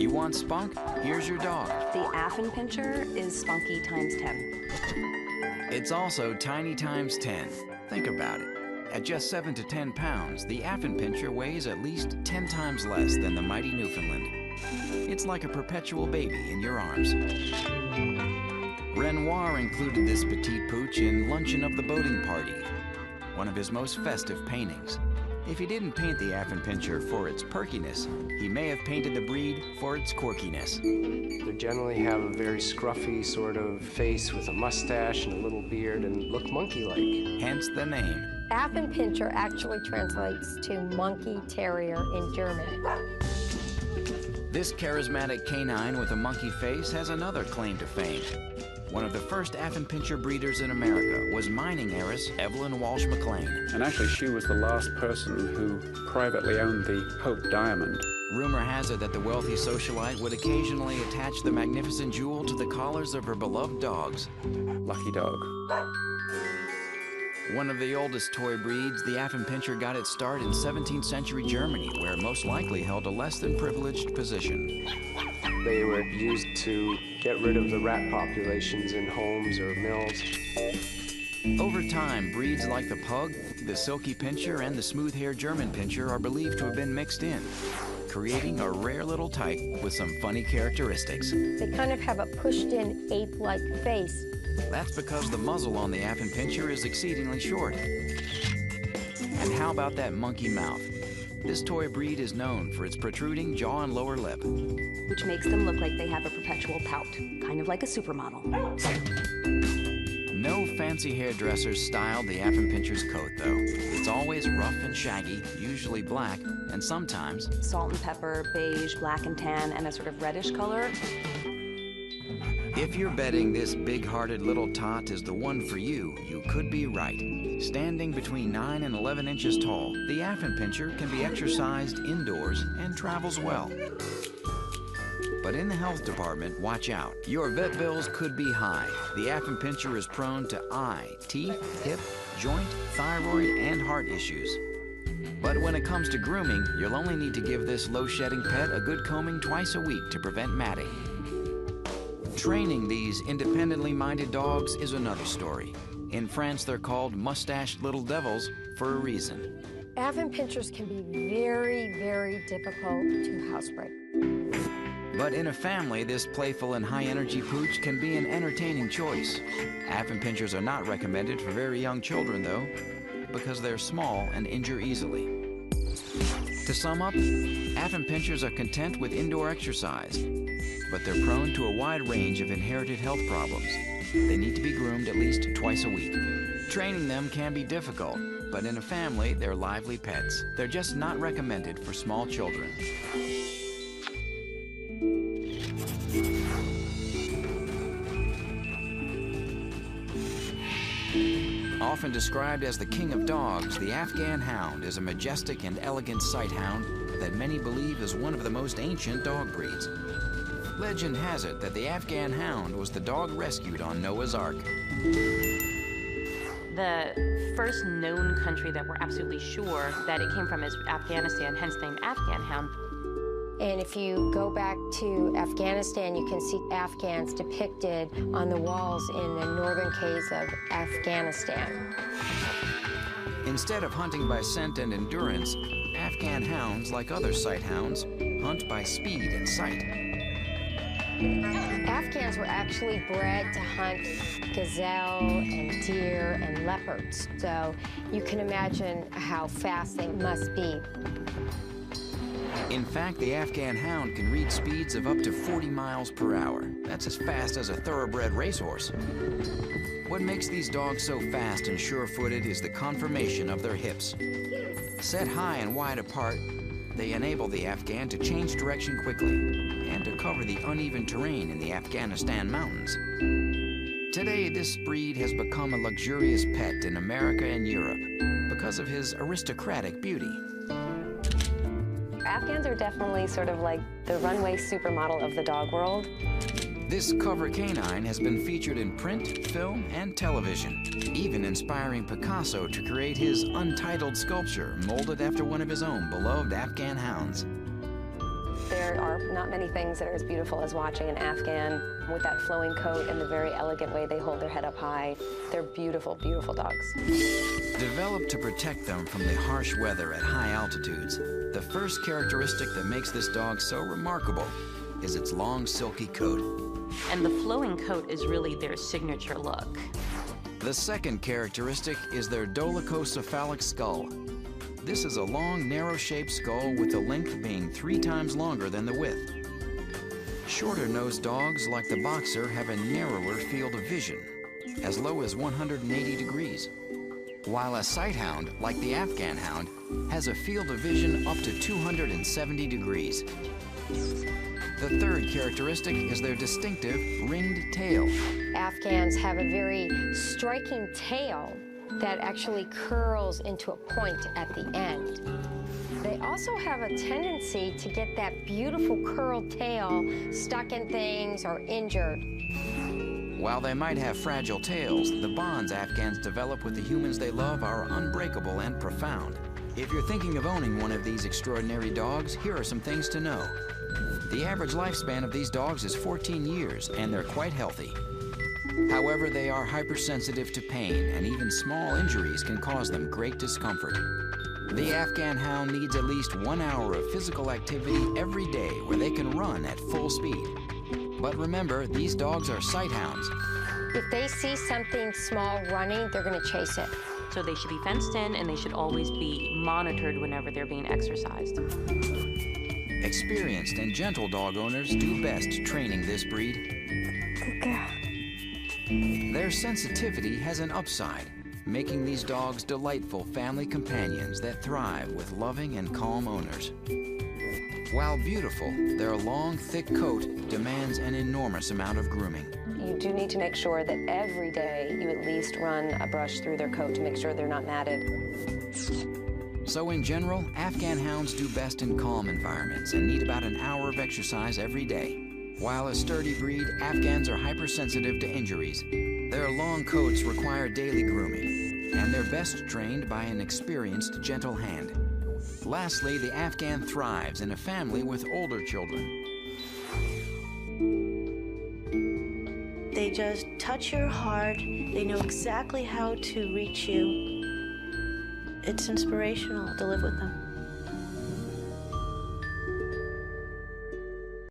You want spunk? Here's your dog. The Affenpinscher is spunky times 10. It's also tiny times 10. Think about it. At just 7 to 10 pounds, the Affenpinscher weighs at least 10 times less than the mighty Newfoundland. It's like a perpetual baby in your arms. Renoir included this petite pooch in Luncheon of the Boating Party, one of his most festive paintings. If he didn't paint the Affenpinscher for its perkiness, he may have painted the breed for its quirkiness. They generally have a very scruffy sort of face with a mustache and a little beard and look monkey-like. Hence the name. Affenpinscher actually translates to monkey terrier in German. This charismatic canine with a monkey face has another claim to fame. One of the first Affenpinscher breeders in America was mining heiress Evelyn Walsh McLean. And actually, she was the last person who privately owned the Hope Diamond. Rumor has it that the wealthy socialite would occasionally attach the magnificent jewel to the collars of her beloved dogs. Lucky dog. One of the oldest toy breeds, the Affenpinscher got its start in 17th century Germany, where it most likely held a less than privileged position. They were used to get rid of the rat populations in homes or mills. Over time, breeds like the pug, the silky pinscher, and the smooth-haired German pinscher are believed to have been mixed in, creating a rare little type with some funny characteristics. They kind of have a pushed-in ape-like face. That's because the muzzle on the Affenpinscher is exceedingly short. And how about that monkey mouth? This toy breed is known for its protruding jaw and lower lip, which makes them look like they have a perpetual pout, kind of like a supermodel. No fancy hairdressers styled the Affenpinscher's coat, though. It's always rough and shaggy, usually black, and sometimes salt and pepper, beige, black and tan, and a sort of reddish color. If you're betting this big-hearted little tot is the one for you, you could be right. Standing between 9 and 11 inches tall, the Affenpinscher can be exercised indoors and travels well. But in the health department, watch out. Your vet bills could be high. The Affenpinscher is prone to eye, teeth, hip, joint, thyroid, and heart issues. But when it comes to grooming, you'll only need to give this low-shedding pet a good combing twice a week to prevent matting. Training these independently minded dogs is another story. In France, they're called mustached little devils for a reason. Affenpinschers can be very, very difficult to housebreak. But in a family, this playful and high-energy pooch can be an entertaining choice. Affenpinschers are not recommended for very young children, though, because they're small and injure easily. To sum up, Affenpinschers are content with indoor exercise, but they're prone to a wide range of inherited health problems. They need to be groomed at least twice a week. Training them can be difficult, but in a family, they're lively pets. They're just not recommended for small children. Often described as the king of dogs, the Afghan hound is a majestic and elegant sight hound that many believe is one of the most ancient dog breeds. Legend has it that the Afghan hound was the dog rescued on Noah's Ark. The first known country that we're absolutely sure that it came from is Afghanistan, hence the name Afghan hound. And if you go back to Afghanistan, you can see Afghans depicted on the walls in the northern caves of Afghanistan. Instead of hunting by scent and endurance, Afghan hounds, like other sight hounds, hunt by speed and sight. Afghans were actually bred to hunt gazelle and deer and leopards, so you can imagine how fast they must be. In fact, the Afghan hound can reach speeds of up to 40 miles per hour. That's as fast as a thoroughbred racehorse. What makes these dogs so fast and sure-footed is the conformation of their hips. Set high and wide apart, they enable the Afghan to change direction quickly and to cover the uneven terrain in the Afghanistan mountains. Today, this breed has become a luxurious pet in America and Europe because of his aristocratic beauty. Afghans are definitely sort of like the runway supermodel of the dog world. This cover canine has been featured in print, film, and television, even inspiring Picasso to create his untitled sculpture molded after one of his own beloved Afghan hounds. There are not many things that are as beautiful as watching an Afghan with that flowing coat and the very elegant way they hold their head up high. They're beautiful, beautiful dogs. Developed to protect them from the harsh weather at high altitudes, the first characteristic that makes this dog so remarkable is its long, silky coat. And the flowing coat is really their signature look. The second characteristic is their dolichocephalic skull. This is a long, narrow-shaped skull with the length being 3 times longer than the width. Shorter-nosed dogs, like the boxer, have a narrower field of vision, as low as 180 degrees, while a sighthound, like the Afghan hound, has a field of vision up to 270 degrees. The third characteristic is their distinctive ringed tail. Afghans have a very striking tail that actually curls into a point at the end. They also have a tendency to get that beautiful curled tail stuck in things or injured. While they might have fragile tails, the bonds Afghans develop with the humans they love are unbreakable and profound. If you're thinking of owning one of these extraordinary dogs, here are some things to know. The average lifespan of these dogs is 14 years, and they're quite healthy. However, they are hypersensitive to pain, and even small injuries can cause them great discomfort. The Afghan hound needs at least 1 hour of physical activity every day where they can run at full speed. But remember, these dogs are sight hounds. If they see something small running, they're going to chase it. So they should be fenced in, and they should always be monitored whenever they're being exercised. Experienced and gentle dog owners do best training this breed. Good girl. Their sensitivity has an upside, making these dogs delightful family companions that thrive with loving and calm owners. While beautiful, their long, thick coat demands an enormous amount of grooming. You do need to make sure that every day you at least run a brush through their coat to make sure they're not matted. So in general, Afghan hounds do best in calm environments and need about an hour of exercise every day. While a sturdy breed, Afghans are hypersensitive to injuries. Their long coats require daily grooming, and they're best trained by an experienced, gentle hand. Lastly, the Afghan thrives in a family with older children. They just touch your heart. They know exactly how to reach you. It's inspirational to live with them.